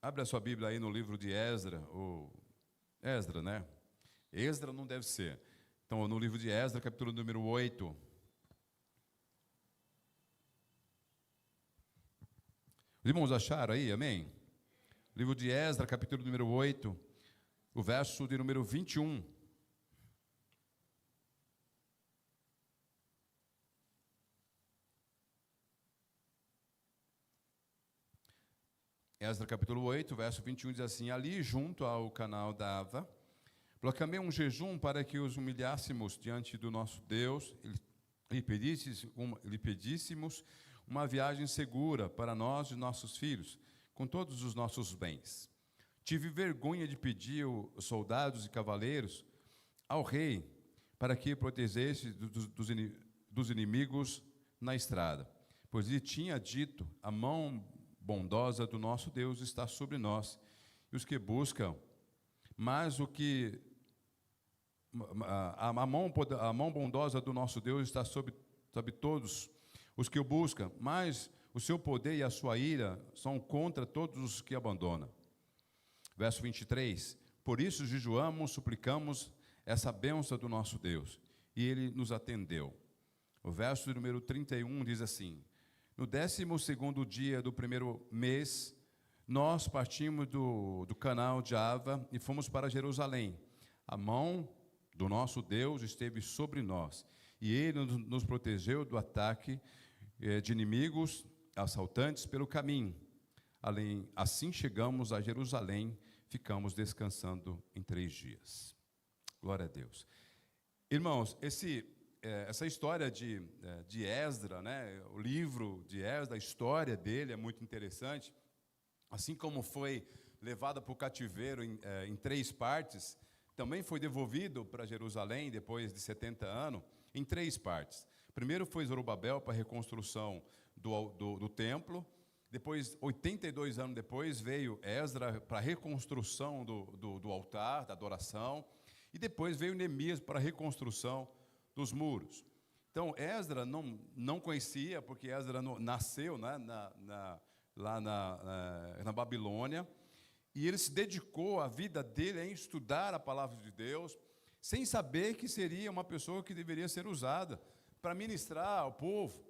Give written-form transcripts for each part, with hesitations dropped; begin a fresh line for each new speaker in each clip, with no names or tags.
Abre a sua Bíblia aí no livro de Esdra, ou Esdra, né? Esdra não deve ser. Então, no livro de Esdra, capítulo número 8. Os irmãos acharam aí, amém? Livro de Esdra, capítulo número 8, o verso de número 21. Esdra capítulo 8, verso 21 diz assim: ali junto ao canal da Ava, proclamei um jejum para que os humilhássemos diante do nosso Deus, lhe pedíssemos uma viagem segura para nós e nossos filhos, com todos os nossos bens. Tive vergonha de pedir os soldados e cavaleiros ao rei para que protegesse dos inimigos na estrada, pois ele tinha dito: a mão bondosa do nosso Deus está sobre nós, e os que buscam, mas o que a mão bondosa do nosso Deus está sobre todos os que o buscam, mas o seu poder e a sua ira são contra todos os que abandonam. Verso 23, por isso jejuamos, suplicamos essa bênção do nosso Deus, e ele nos atendeu. O verso número 31 diz assim: no 12º dia do primeiro mês, nós partimos do canal de Ava e fomos para Jerusalém. A mão do nosso Deus esteve sobre nós, e ele nos protegeu do ataque de inimigos assaltantes pelo caminho. Assim chegamos a Jerusalém, ficamos descansando em 3 dias. Glória a Deus. Irmãos, essa história de Esdra, né, o livro de Esdra, a história dele é muito interessante. Assim como foi levada para o cativeiro em 3 partes, também foi devolvido para Jerusalém, depois de 70 anos, em 3 partes. Primeiro foi Zorobabel para a reconstrução do templo. Depois, 82 anos depois, veio Esdra para a reconstrução do altar, da adoração. E depois veio Neemias para a reconstrução dos muros. Então, Esdra não conhecia, porque Esdra nasceu, né, lá na Babilônia, e ele se dedicou a vida dele a estudar a palavra de Deus, sem saber que seria uma pessoa que deveria ser usada para ministrar ao povo.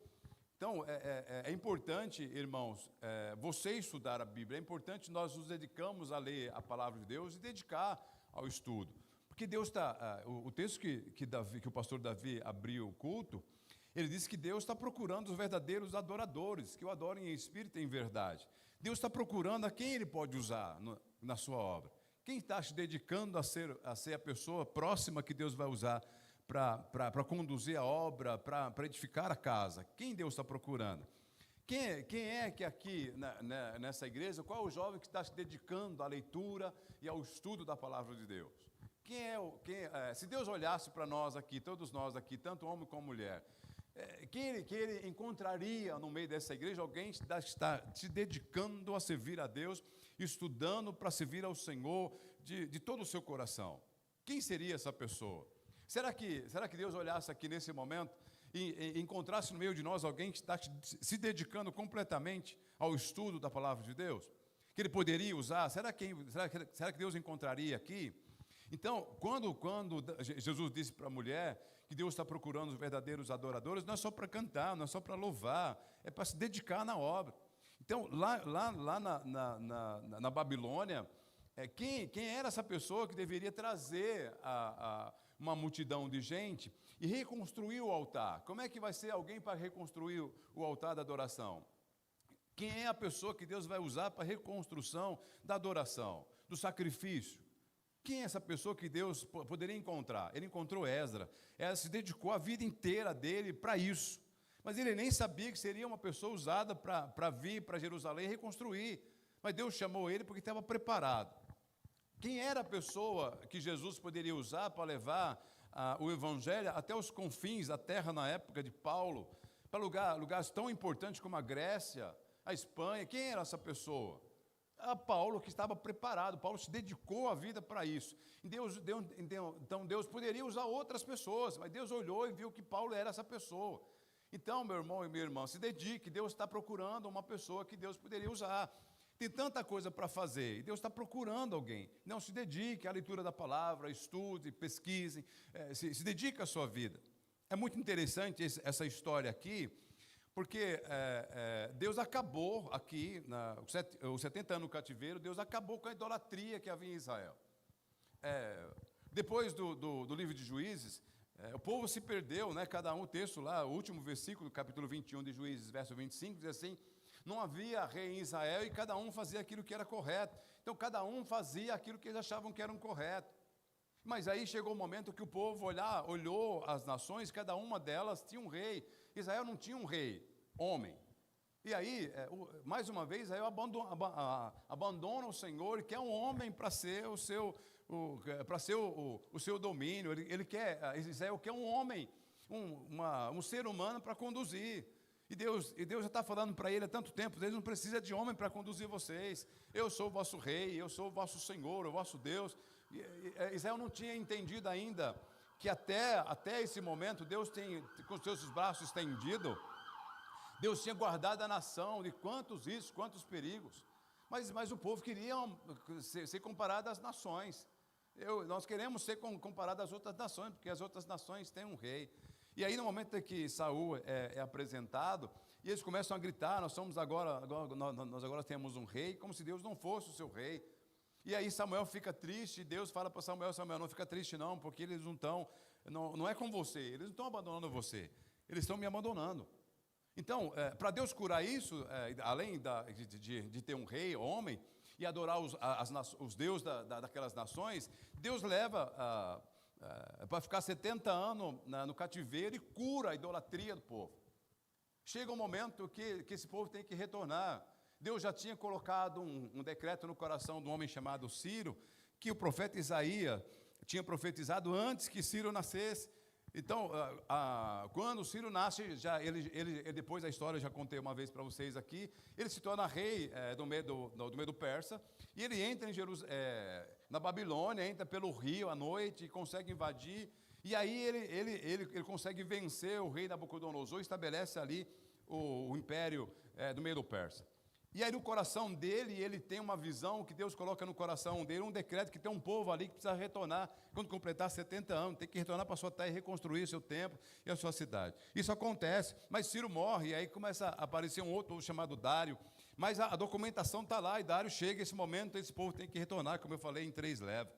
Então, é importante, irmãos, você estudar a Bíblia, é importante nós nos dedicarmos a ler a palavra de Deus e dedicar ao estudo. Porque Deus está, o texto que o pastor Davi abriu o culto, ele disse que Deus está procurando os verdadeiros adoradores, que o adorem em espírito e em verdade. Deus está procurando a quem ele pode usar na sua obra. Quem está se dedicando a ser a pessoa próxima que Deus vai usar para conduzir a obra, para edificar a casa. Quem Deus está procurando? Quem é que aqui nessa igreja, qual é o jovem que está se dedicando à leitura e ao estudo da palavra de Deus? Se Deus olhasse para nós aqui, todos nós aqui, tanto homem como mulher, quem ele encontraria no meio dessa igreja? Alguém que está se dedicando a servir a Deus, estudando para servir ao Senhor de todo o seu coração. Quem seria essa pessoa? Será que Deus olhasse aqui nesse momento e encontrasse no meio de nós alguém que está se dedicando completamente ao estudo da palavra de Deus? Que ele poderia usar? Será que Deus encontraria aqui? Então, quando Jesus disse para a mulher que Deus está procurando os verdadeiros adoradores, não é só para cantar, não é só para louvar, é para se dedicar na obra. Então, lá na Babilônia, quem era essa pessoa que deveria trazer uma multidão de gente e reconstruir o altar? Como é que vai ser alguém para reconstruir o altar da adoração? Quem é a pessoa que Deus vai usar para a reconstrução da adoração, do sacrifício? Quem é essa pessoa que Deus poderia encontrar? Ele encontrou Esdra. Ela se dedicou a vida inteira dele para isso. Mas ele nem sabia que seria uma pessoa usada para vir para Jerusalém e reconstruir. Mas Deus chamou ele porque estava preparado. Quem era a pessoa que Jesus poderia usar para levar o evangelho até os confins da terra na época de Paulo, para lugares tão importantes como a Grécia, a Espanha? Quem era essa pessoa? Paulo, que estava preparado. Paulo se dedicou a vida para isso. Então Deus poderia usar outras pessoas, mas Deus olhou e viu que Paulo era essa pessoa. Então, meu irmão e minha irmã, se dedique. Deus está procurando uma pessoa que Deus poderia usar. Tem tanta coisa para fazer, e Deus está procurando alguém. Não, se dedique à leitura da palavra, estude, pesquise, se dedique à sua vida. É muito interessante essa história aqui, porque Deus acabou aqui, os 70 anos no cativeiro, Deus acabou com a idolatria que havia em Israel. Depois do livro de Juízes, o povo se perdeu, né? Cada um, o texto lá, o último versículo, capítulo 21 de Juízes, verso 25, diz assim: não havia rei em Israel e cada um fazia aquilo que era correto. Então, cada um fazia aquilo que eles achavam que era correto. Mas aí chegou o momento que o povo olhou as nações, cada uma delas tinha um rei. Israel não tinha um rei, homem. E aí, mais uma vez, Israel abandona o Senhor e quer um homem para ser o seu domínio. Israel quer um homem, um ser humano para conduzir. E Deus já está falando para ele há tanto tempo: Deus não precisa de homem para conduzir vocês. Eu sou o vosso rei, eu sou o vosso Senhor, o vosso Deus. Israel não tinha entendido ainda que até esse momento Deus tem, com os seus braços estendidos, Deus tinha guardado a nação de quantos riscos, quantos perigos. Mas o povo queria ser comparado às nações. Nós queremos ser comparados às outras nações, porque as outras nações têm um rei. E aí, no momento em que Saul é apresentado, e eles começam a gritar: nós agora temos um rei, como se Deus não fosse o seu rei. E aí Samuel fica triste, e Deus fala para Samuel: Samuel, não fica triste não, porque eles não é com você, eles não estão abandonando você, eles estão me abandonando. Então, para Deus curar isso, além de ter um rei, homem, e adorar os deuses daquelas nações, Deus leva para ficar 70 anos no cativeiro e cura a idolatria do povo. Chega um momento que esse povo tem que retornar. Deus já tinha colocado um decreto no coração de um homem chamado Ciro, que o profeta Isaías tinha profetizado antes que Ciro nascesse. Então, quando Ciro nasce, ele depois da história, eu já contei uma vez para vocês aqui, ele se torna rei do medo persa, e ele entra na Babilônia, entra pelo rio à noite e consegue invadir, e aí ele consegue vencer o rei Nabucodonosor, estabelece ali o império do medo persa. E aí no coração dele, ele tem uma visão que Deus coloca no coração dele, um decreto que tem um povo ali que precisa retornar, quando completar 70 anos, tem que retornar para a sua terra e reconstruir seu templo e a sua cidade. Isso acontece, mas Ciro morre, e aí começa a aparecer um outro chamado Dário, mas a documentação está lá, e Dário chega, esse momento, esse povo tem que retornar, como eu falei, em 3 levas.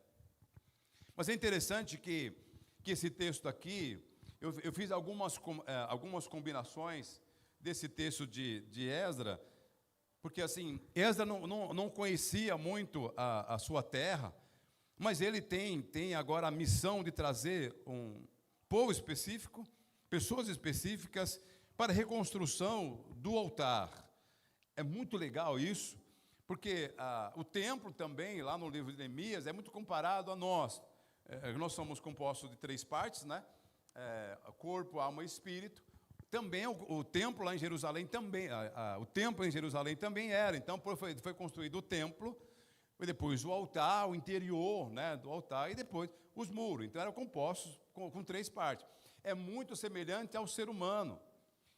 Mas é interessante que esse texto aqui, eu fiz algumas combinações desse texto de Esdras, porque assim, Esdras não conhecia muito a sua terra, mas ele tem agora a missão de trazer um povo específico, pessoas específicas, para a reconstrução do altar. É muito legal isso, porque o templo também, lá no livro de Neemias, é muito comparado a nós. Nós somos compostos de 3 partes, né? Corpo, alma e espírito. Também o templo lá em Jerusalém também, o templo em Jerusalém também era. Então foi construído o templo, e depois o altar, o interior, né, do altar, e depois os muros. Então eram compostos com 3 partes. É muito semelhante ao ser humano.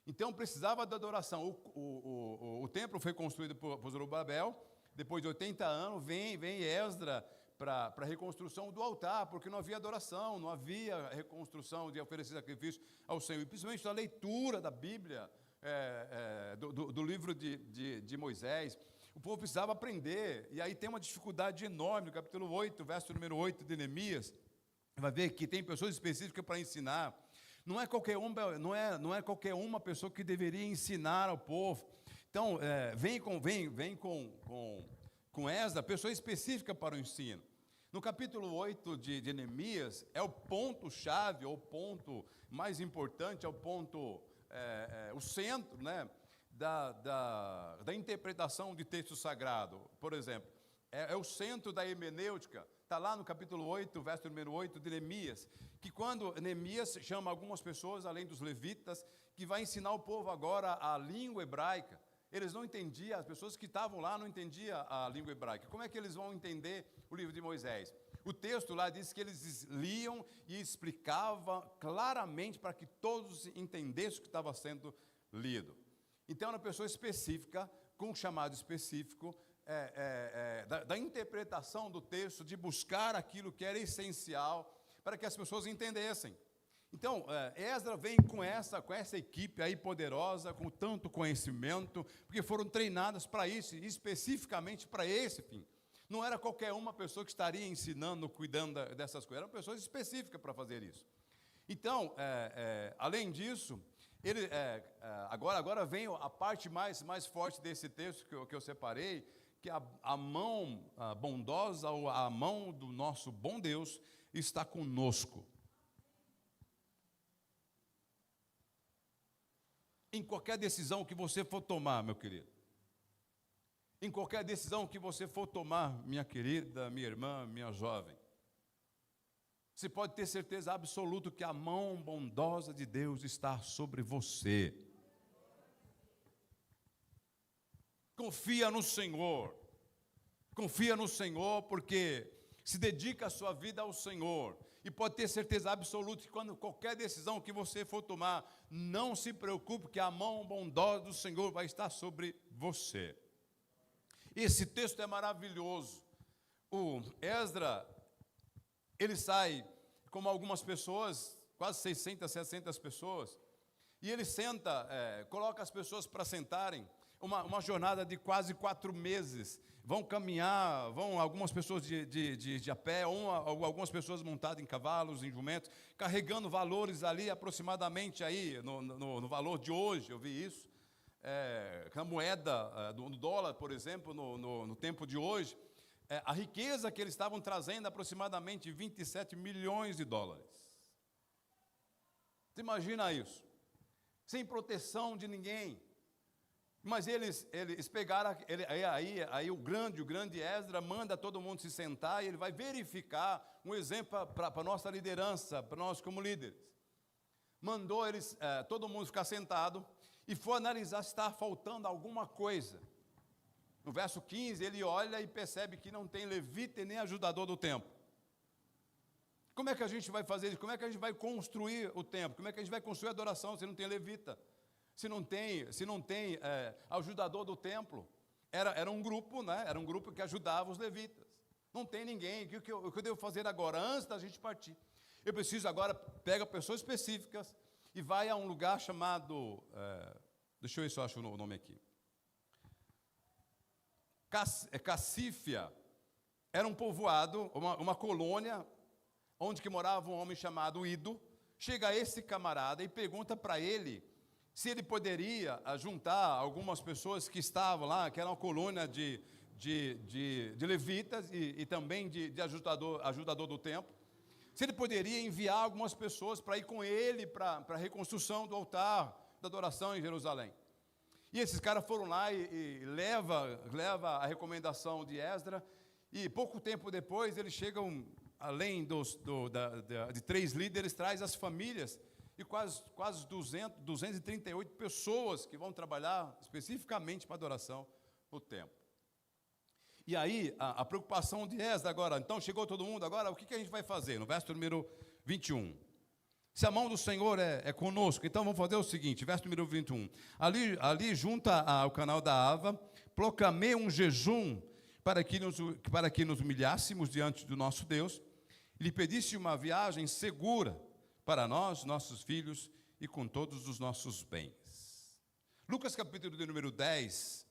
Então precisava da adoração. O templo foi construído por Zorobabel. Depois de 80 anos vem Esdras para a reconstrução do altar, porque não havia adoração, não havia reconstrução de oferecer sacrifício ao Senhor. E principalmente a leitura da Bíblia, do livro de Moisés, o povo precisava aprender. E aí tem uma dificuldade enorme, no capítulo 8, verso número 8 de Neemias, vai ver que tem pessoas específicas para ensinar. Não é qualquer uma pessoa que deveria ensinar ao povo. Então, vem com Esdras, pessoa específica para o ensino. No capítulo 8 de Neemias, é o ponto-chave, ou o ponto mais importante, é o ponto, o centro, né, da interpretação de texto sagrado. Por exemplo, é o centro da hermenêutica. Está lá no capítulo 8, verso número 8 de Neemias, que quando Neemias chama algumas pessoas, além dos levitas, que vai ensinar o povo agora a língua hebraica. Eles não entendiam, as pessoas que estavam lá não entendiam a língua hebraica. Como é que eles vão entender o livro de Moisés? O texto lá diz que eles liam e explicavam claramente para que todos entendessem o que estava sendo lido. Então, era uma pessoa específica, com um chamado específico, da interpretação do texto, de buscar aquilo que era essencial para que as pessoas entendessem. Então, Esdras vem com essa equipe aí poderosa, com tanto conhecimento, porque foram treinadas para isso, especificamente para esse fim. Não era qualquer uma pessoa que estaria ensinando, cuidando dessas coisas, eram pessoas específicas para fazer isso. Então, além disso, agora vem a parte mais forte desse texto que eu separei, que a mão bondosa, ou a mão do nosso bom Deus, está conosco. Em qualquer decisão que você for tomar, meu querido, em qualquer decisão que você for tomar, minha querida, minha irmã, minha jovem, você pode ter certeza absoluta que a mão bondosa de Deus está sobre você. Confia no Senhor, porque se dedica a sua vida ao Senhor, e pode ter certeza absoluta que quando qualquer decisão que você for tomar, não se preocupe que a mão bondosa do Senhor vai estar sobre você. Esse texto é maravilhoso. O Esdras, ele sai como algumas pessoas, quase 600, 700 pessoas, e ele senta, coloca as pessoas para sentarem, uma jornada de quase 4 meses, vão caminhar, vão algumas pessoas de a pé, algumas pessoas montadas em cavalos, em jumentos, carregando valores ali aproximadamente aí, no valor de hoje, eu vi isso, na moeda do dólar, por exemplo, no tempo de hoje, a riqueza que eles estavam trazendo aproximadamente 27 milhões de dólares. Você imagina isso? Sem proteção de ninguém. Mas eles pegaram, aí o grande Esdras manda todo mundo se sentar e ele vai verificar um exemplo para a nossa liderança, para nós como líderes. Mandou todo mundo ficar sentado e foi analisar se estava faltando alguma coisa. No verso 15, ele olha e percebe que não tem levita e nem ajudador do templo. Como é que a gente vai fazer isso? Como é que a gente vai construir o templo? Como é que a gente vai construir a adoração se não tem levita? Se não tem ajudador do templo? Era um grupo, né? Era um grupo que ajudava os levitas. Não tem ninguém. O que eu devo fazer agora, antes da gente partir? Eu preciso agora, pega pessoas específicas e vai a um lugar chamado, deixa eu ver se eu acho o nome aqui. Cassífia. Era um povoado, uma colônia, onde que morava um homem chamado Ido. Chega esse camarada e pergunta para ele se ele poderia juntar algumas pessoas que estavam lá, que era uma colônia de levitas e também de ajudador do templo, se ele poderia enviar algumas pessoas para ir com ele para a reconstrução do altar da adoração em Jerusalém. E esses caras foram lá e leva a recomendação de Esdras, e pouco tempo depois eles chegam, além de 3 líderes, traz as famílias, e quase 238 pessoas que vão trabalhar especificamente para a adoração no templo. E aí, a preocupação de Esdras agora, então chegou todo mundo, agora o que a gente vai fazer? No verso número 21. Se a mão do Senhor é conosco, então vamos fazer o seguinte, verso número 21. Ali junto ao canal da Ava, proclamei um jejum para que nos humilhássemos diante do nosso Deus, e lhe pedisse uma viagem segura para nós, nossos filhos e com todos os nossos bens. Lucas capítulo de número 10,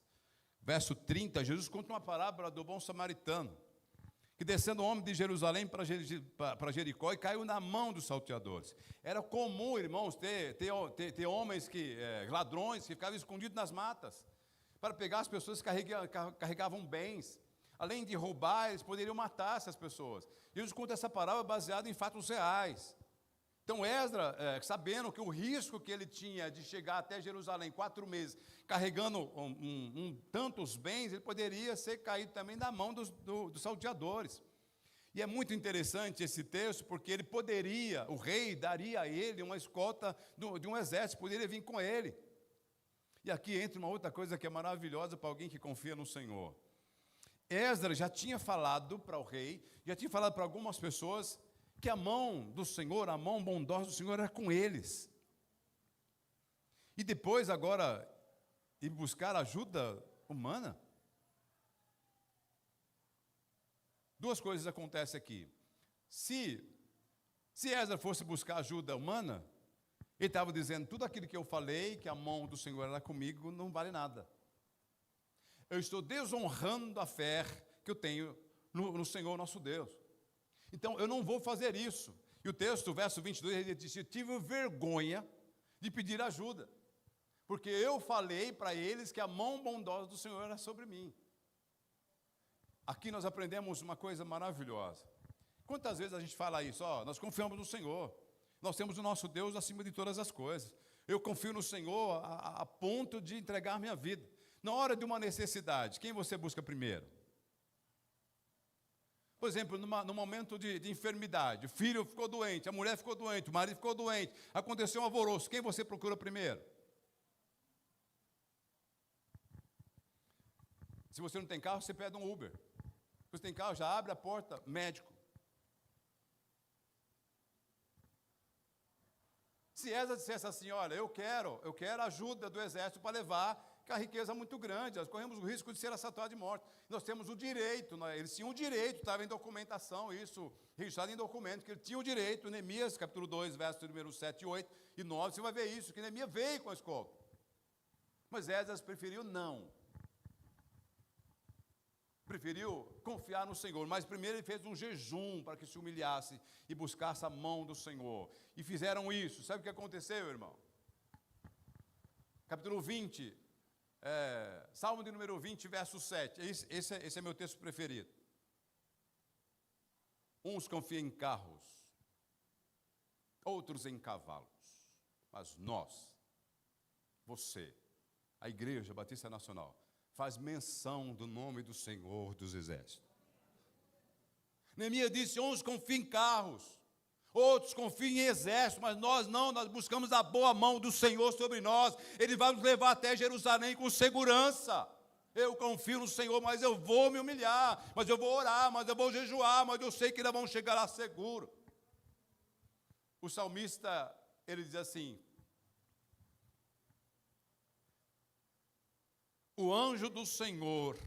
verso 30, Jesus conta uma parábola do bom samaritano, que descendo o homem de Jerusalém para Jericó e caiu na mão dos salteadores. Era comum, irmãos, ter homens ladrões que ficavam escondidos nas matas, para pegar as pessoas que carregavam bens. Além de roubar, eles poderiam matar essas pessoas. Jesus conta essa parábola baseada em fatos reais. Então Esdras, sabendo que o risco que ele tinha de chegar até Jerusalém 4 meses, carregando tantos bens, ele poderia ser caído também na mão dos salteadores. E é muito interessante esse texto, porque o rei daria a ele uma escolta de um exército, poderia vir com ele. E aqui entra uma outra coisa que é maravilhosa para alguém que confia no Senhor. Esdras já tinha falado para o rei, já tinha falado para algumas pessoas, que a mão do Senhor, a mão bondosa do Senhor era com eles. E depois agora, ir buscar ajuda humana? duas coisas acontecem aqui. Se Esdras fosse buscar ajuda humana, ele estava dizendo, tudo aquilo que eu falei, que a mão do Senhor era comigo, não vale nada. Eu estou desonrando a fé que eu tenho no Senhor nosso Deus. Então, eu não vou fazer isso. E o texto, verso 22, ele diz, eu tive vergonha de pedir ajuda, porque eu falei para eles que a mão bondosa do Senhor era sobre mim. Aqui nós aprendemos uma coisa maravilhosa. Quantas vezes a gente fala isso? Nós confiamos no Senhor. Nós temos o nosso Deus acima de todas as coisas. Eu confio no Senhor a ponto de entregar minha vida. Na hora de uma necessidade, quem você busca primeiro? Por exemplo, no momento de enfermidade, o filho ficou doente, a mulher ficou doente, o marido ficou doente, aconteceu um alvoroço, quem você procura primeiro? Se você não tem carro, você pede um Uber. Se você tem carro, já abre a porta, médico. Se Esdras dissesse assim, olha, eu quero a ajuda do exército para levar, que a riqueza é muito grande, nós corremos o risco de ser assaltados de morte. Nós temos o direito, eles tinham o direito, estava em documentação, isso registrado em documento, que eles tinham o direito, Neemias, capítulo 2, versos número 7, 8 e 9, você vai ver isso, que Neemias veio com a escolta. Mas Esdras preferiu não. Preferiu confiar no Senhor, mas primeiro ele fez um jejum para que se humilhasse e buscasse a mão do Senhor. E fizeram isso. Sabe o que aconteceu, irmão? Capítulo 20, Salmo de número 20, verso 7. Esse é meu texto preferido. Uns confiam em carros, outros em cavalos. Mas nós, você, a Igreja Batista Nacional, faz menção do nome do Senhor dos Exércitos. Neemias disse, uns confiam em carros, outros confiam em exército, mas nós não, nós buscamos a boa mão do Senhor sobre nós. Ele vai nos levar até Jerusalém com segurança. Eu confio no Senhor, mas eu vou me humilhar, mas eu vou orar, mas eu vou jejuar, mas eu sei que nós vamos chegar lá seguro. O salmista, ele diz assim, o anjo do Senhor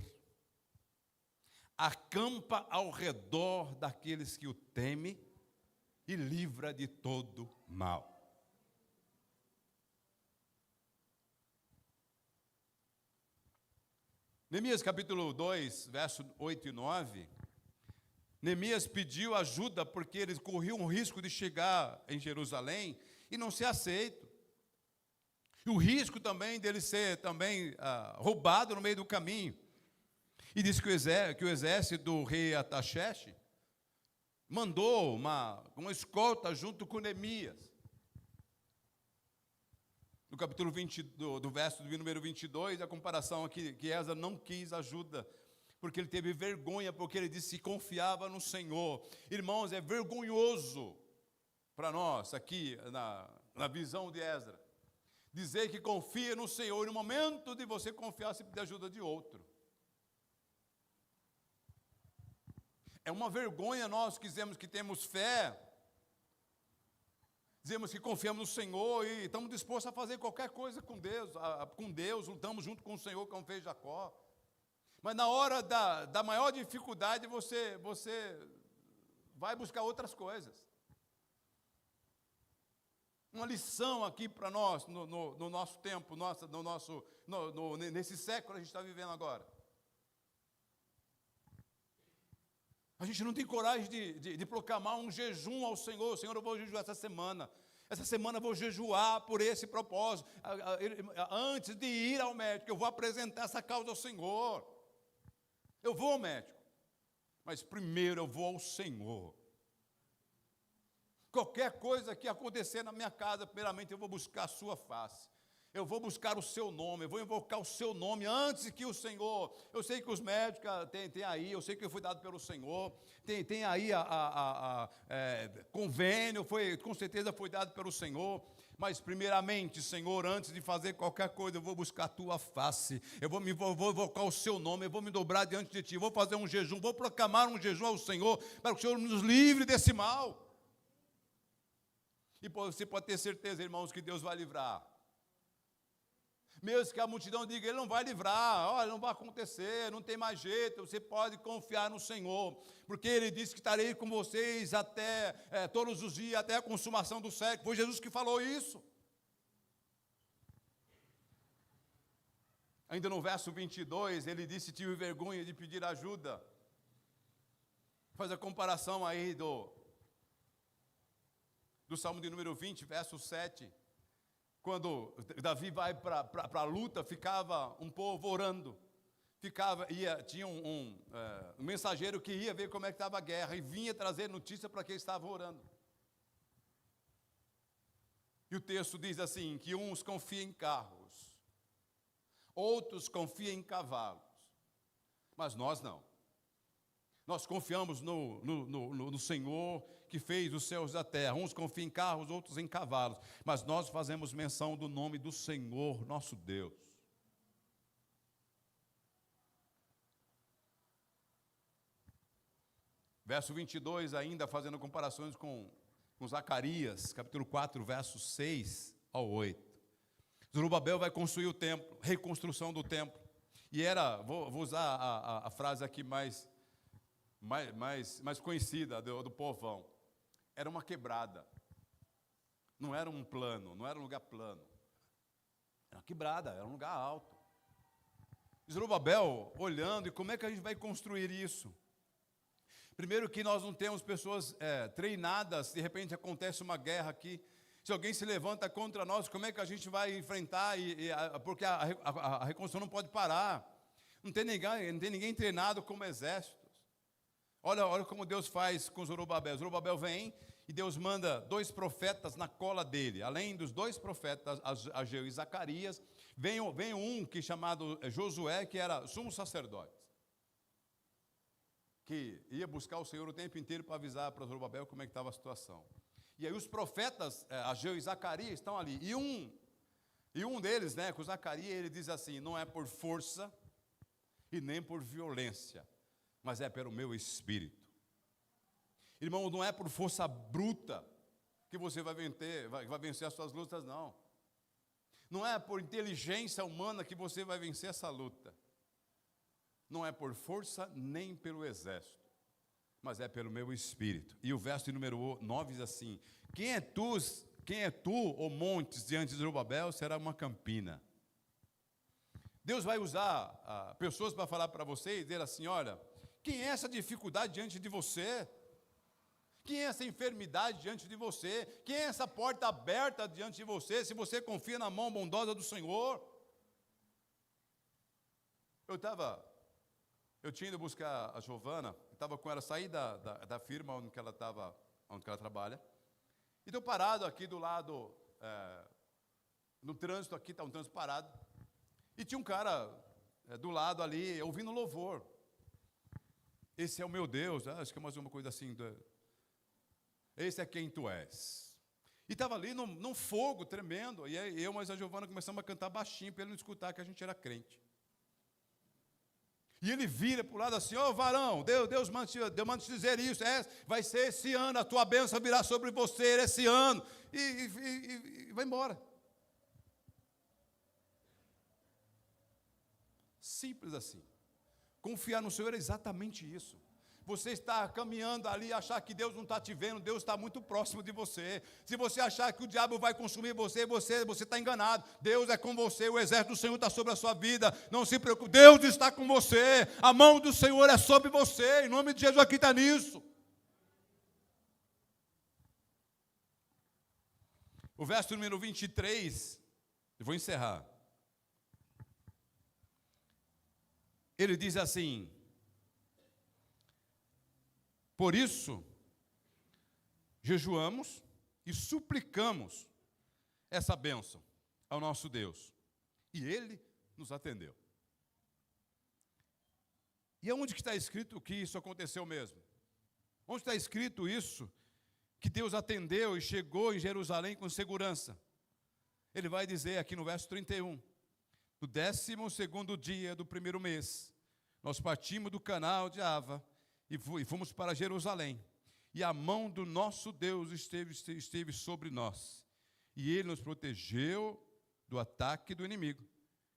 acampa ao redor daqueles que o temem e livra de todo mal. Neemias capítulo 2, verso 8 e 9, Neemias pediu ajuda porque eles corriam o risco de chegar em Jerusalém e não ser aceito. E o risco também dele ser também roubado no meio do caminho. E diz que o exército do rei Artaxerxes mandou uma escolta junto com Neemias. No capítulo 20, do verso do número 22, a comparação aqui, que Esdras não quis ajuda, porque ele teve vergonha, porque ele disse que confiava no Senhor. Irmãos, é vergonhoso para nós, aqui, na visão de Esdras, dizer que confia no Senhor, e no momento de você confiar, você pedir ajuda de outro. É uma vergonha nós que dizemos que temos fé, dizemos que confiamos no Senhor e estamos dispostos a fazer qualquer coisa com Deus, lutamos junto com o Senhor, como fez Jacó. Mas na hora da maior dificuldade, você vai buscar outras coisas. Uma lição aqui para nós, no nosso tempo, nesse século que a gente está vivendo agora. A gente não tem coragem de proclamar um jejum ao Senhor. Senhor, eu vou jejuar essa semana. Essa semana eu vou jejuar por esse propósito. Antes de ir ao médico, eu vou apresentar essa causa ao Senhor. Eu vou ao médico, mas primeiro eu vou ao Senhor. Qualquer coisa que acontecer na minha casa, primeiramente eu vou buscar a sua face. Eu vou buscar o seu nome, eu vou invocar o seu nome antes que o Senhor. Eu sei que os médicos tem aí, eu sei que foi dado pelo Senhor, tem aí convênio, com certeza foi dado pelo Senhor. Mas primeiramente, Senhor, antes de fazer qualquer coisa, eu vou buscar a tua face, eu vou invocar o seu nome, eu vou me dobrar diante de ti, vou fazer um jejum, vou proclamar um jejum ao Senhor, para que o Senhor nos livre desse mal. E você pode ter certeza, irmãos, que Deus vai livrar. Mesmo que a multidão diga, ele não vai livrar, olha, não vai acontecer, não tem mais jeito, você pode confiar no Senhor, porque Ele disse que estarei com vocês até todos os dias, até a consumação do século. Foi Jesus que falou isso. Ainda no verso 22, ele disse, tive vergonha de pedir ajuda. Faz a comparação aí do Salmo de número 20, verso 7. Quando Davi vai para a luta, ficava um povo orando. Tinha um mensageiro que ia ver como é que estava a guerra e vinha trazer notícia para quem estava orando. E o texto diz assim, que uns confiam em carros, outros confiam em cavalos, mas nós não. Nós confiamos no Senhor que fez os céus e a terra. Uns confiam em carros, outros em cavalos. Mas nós fazemos menção do nome do Senhor, nosso Deus. Verso 22, ainda fazendo comparações com Zacarias, capítulo 4, versos 6 ao 8. Zorobabel vai construir o templo, reconstrução do templo. E vou usar a frase aqui mais conhecida do povão. Era uma quebrada. Não era um plano, não era um lugar plano. Era uma quebrada, era um lugar alto. Zorobabel olhando, e como é que a gente vai construir isso? Primeiro que nós não temos pessoas treinadas, de repente acontece uma guerra aqui, se alguém se levanta contra nós, como é que a gente vai enfrentar? Porque a reconstrução não pode parar. Não tem ninguém treinado como exército. Olha como Deus faz com Zorobabel. Zorobabel vem e Deus manda 2 profetas na cola dele. Além dos 2 profetas, Ageu e Zacarias, vem um que chamado Josué, que era sumo sacerdote, que ia buscar o Senhor o tempo inteiro para avisar para Zorobabel como é que estava a situação. E aí os profetas, Ageu e Zacarias, estão ali. E um deles, com Zacarias, ele diz assim, não é por força e nem por violência, mas é pelo meu espírito. Irmão, não é por força bruta que você vai vencer as suas lutas, não. Não é por inteligência humana que você vai vencer essa luta. Não é por força nem pelo exército, mas é pelo meu espírito. E o verso de número 9 diz assim, quem é tu, ó montes, diante de Zorobabel, será uma campina. Deus vai usar pessoas para falar para você e dizer assim, olha, quem é essa dificuldade diante de você? Quem é essa enfermidade diante de você? Quem é essa porta aberta diante de você, se você confia na mão bondosa do Senhor? Eu tinha ido buscar a Giovana, estava com ela, saí da firma onde ela trabalha, e estou parado aqui do lado, no trânsito aqui, está um trânsito parado, e tinha um cara do lado ali, ouvindo louvor. Esse é o meu Deus, acho que é mais uma coisa assim, esse é quem tu és. E estava ali num fogo tremendo, e aí mas a Giovana começamos a cantar baixinho, para ele não escutar que a gente era crente. E ele vira para o lado assim, varão, Deus manda te dizer isso, vai ser esse ano, a tua bênção virá sobre você esse ano, e vai embora. Simples assim. Confiar no Senhor é exatamente isso. Você está caminhando ali e achar que Deus não está te vendo, Deus está muito próximo de você. Se você achar que o diabo vai consumir você está enganado. Deus é com você, o exército do Senhor está sobre a sua vida. Não se preocupe, Deus está com você. A mão do Senhor é sobre você. Em nome de Jesus, aqui está nisso. O verso número 23, eu vou encerrar. Ele diz assim, por isso, jejuamos e suplicamos essa bênção ao nosso Deus. E Ele nos atendeu. E aonde que está escrito que isso aconteceu mesmo? Onde está escrito isso? Que Deus atendeu e chegou em Jerusalém com segurança. Ele vai dizer aqui no verso 31. No 12º dia do primeiro mês, nós partimos do canal de Ava e fomos para Jerusalém. E a mão do nosso Deus esteve sobre nós. E Ele nos protegeu do ataque do inimigo.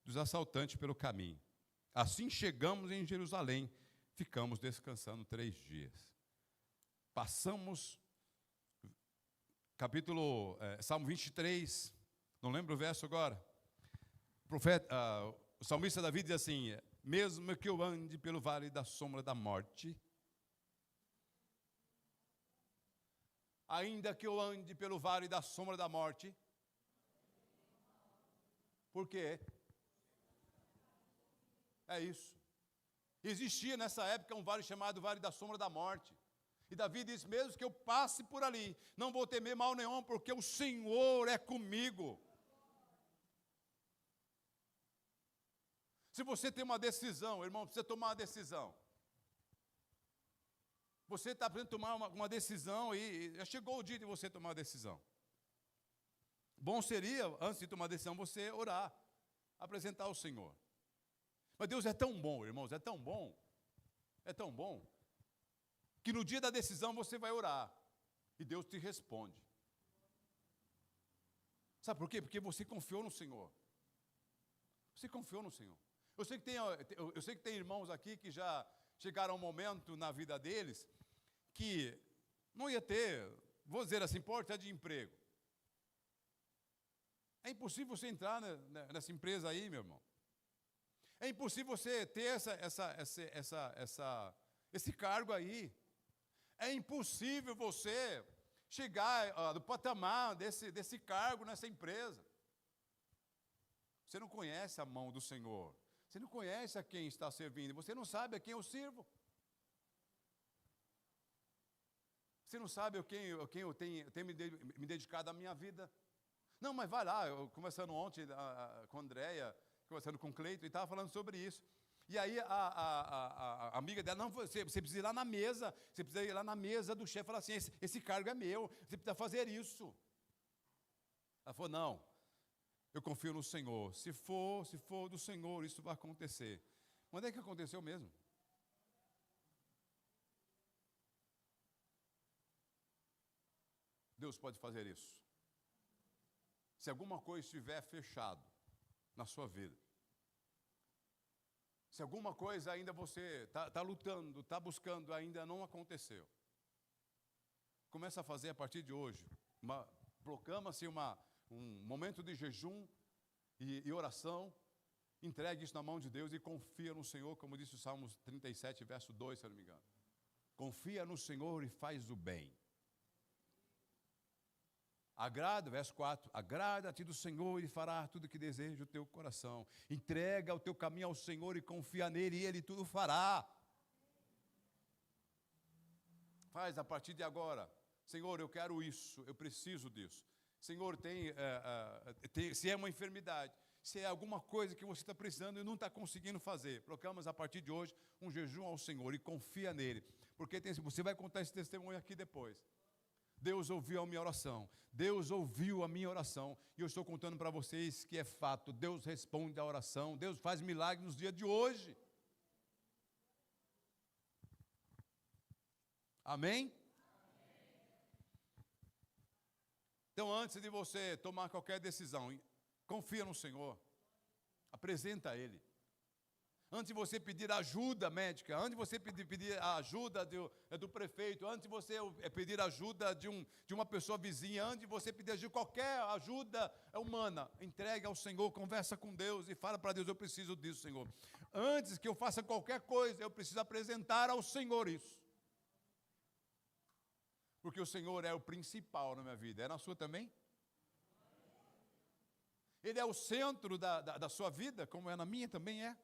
dos assaltantes pelo caminho. Assim chegamos em Jerusalém, ficamos descansando 3 dias. Passamos, Salmo 23, não lembro o verso agora. O salmista Davi diz assim: mesmo que eu ande pelo vale da sombra da morte, ainda que eu ande pelo vale da sombra da morte. Por quê? É isso. Existia nessa época um vale chamado Vale da Sombra da Morte. E Davi diz: mesmo que eu passe por ali, não vou temer mal nenhum, porque o Senhor é comigo. Se você tem uma decisão, irmão, precisa tomar uma decisão. Você está precisando tomar uma decisão e já chegou o dia de você tomar uma decisão. Bom seria, antes de tomar a decisão, você orar, apresentar ao Senhor. Mas Deus é tão bom, irmãos, é tão bom, que no dia da decisão você vai orar e Deus te responde. Sabe por quê? Porque você confiou no Senhor. Você confiou no Senhor. Eu sei que tem irmãos aqui que já chegaram a um momento na vida deles que não ia ter, vou dizer assim, porta de emprego. É impossível você entrar nessa empresa aí, meu irmão. É impossível você ter esse cargo aí. É impossível você chegar no patamar desse cargo nessa empresa. Você não conhece a mão do Senhor. Você não conhece a quem está servindo. Você não sabe a quem eu sirvo. Você não sabe a quem eu tenho me dedicado a minha vida. Não, mas vai lá. Eu conversando ontem com a Andréia, conversando com o Cleito, e estava falando sobre isso. E aí a amiga dela: não, você precisa ir lá na mesa, você precisa ir lá na mesa do chefe e falar assim: esse cargo é meu, você precisa fazer isso. Ela falou: não, eu confio no Senhor. Se for do Senhor, isso vai acontecer. Quando é que aconteceu mesmo? Deus pode fazer isso. Se alguma coisa estiver fechado na sua vida, se alguma coisa ainda você está lutando, está buscando, ainda não aconteceu, começa a fazer a partir de hoje. Proclama-se um momento de jejum e oração. Entregue isso na mão de Deus e confia no Senhor, como disse o Salmos 37, verso 2, se eu não me engano. Confia no Senhor e faz o bem. Verso 4, agrada-te do Senhor e fará tudo o que deseja o teu coração. Entrega o teu caminho ao Senhor e confia nele, e Ele tudo fará. Faz a partir de agora: Senhor, eu quero isso, eu preciso disso. Senhor, se é uma enfermidade, se é alguma coisa que você está precisando e não está conseguindo fazer, proclamos a partir de hoje um jejum ao Senhor e confia nele, porque você vai contar esse testemunho aqui depois. Deus ouviu a minha oração, Deus ouviu a minha oração, e eu estou contando para vocês que é fato. Deus responde a oração, Deus faz milagre nos dias de hoje. Amém? Então, antes de você tomar qualquer decisão, confia no Senhor, apresenta a Ele. Antes de você pedir ajuda médica, antes de você pedir a ajuda do prefeito, antes de você pedir ajuda de uma pessoa vizinha, antes de você pedir qualquer ajuda humana, entregue ao Senhor, conversa com Deus e fala para Deus: eu preciso disso, Senhor. Antes que eu faça qualquer coisa, eu preciso apresentar ao Senhor isso. Porque o Senhor é o principal na minha vida. É na sua também? Ele é o centro da sua vida, como é na minha também é.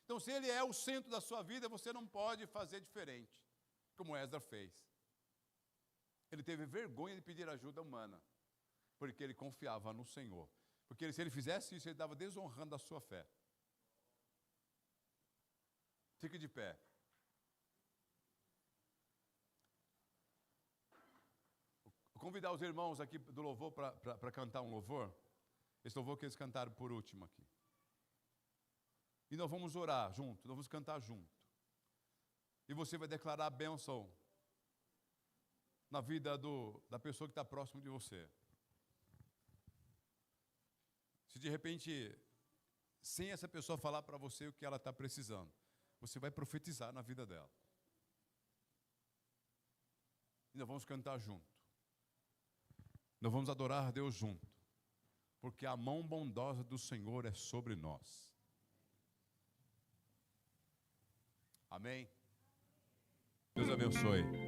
Então, se Ele é o centro da sua vida, você não pode fazer diferente, como Esdras fez. Ele teve vergonha de pedir ajuda humana, porque ele confiava no Senhor. Porque se ele fizesse isso, ele estava desonrando a sua fé. Fique de pé. Vou convidar os irmãos aqui do louvor para cantar um louvor. Esse louvor que eles cantaram por último aqui. E nós vamos orar junto, nós vamos cantar junto. E você vai declarar a bênção na vida da pessoa que está próximo de você. Se de repente sem essa pessoa falar para você o que ela está precisando. Você vai profetizar na vida dela. E nós vamos cantar junto. Nós vamos adorar a Deus junto. Porque a mão bondosa do Senhor é sobre nós. Amém? Deus abençoe.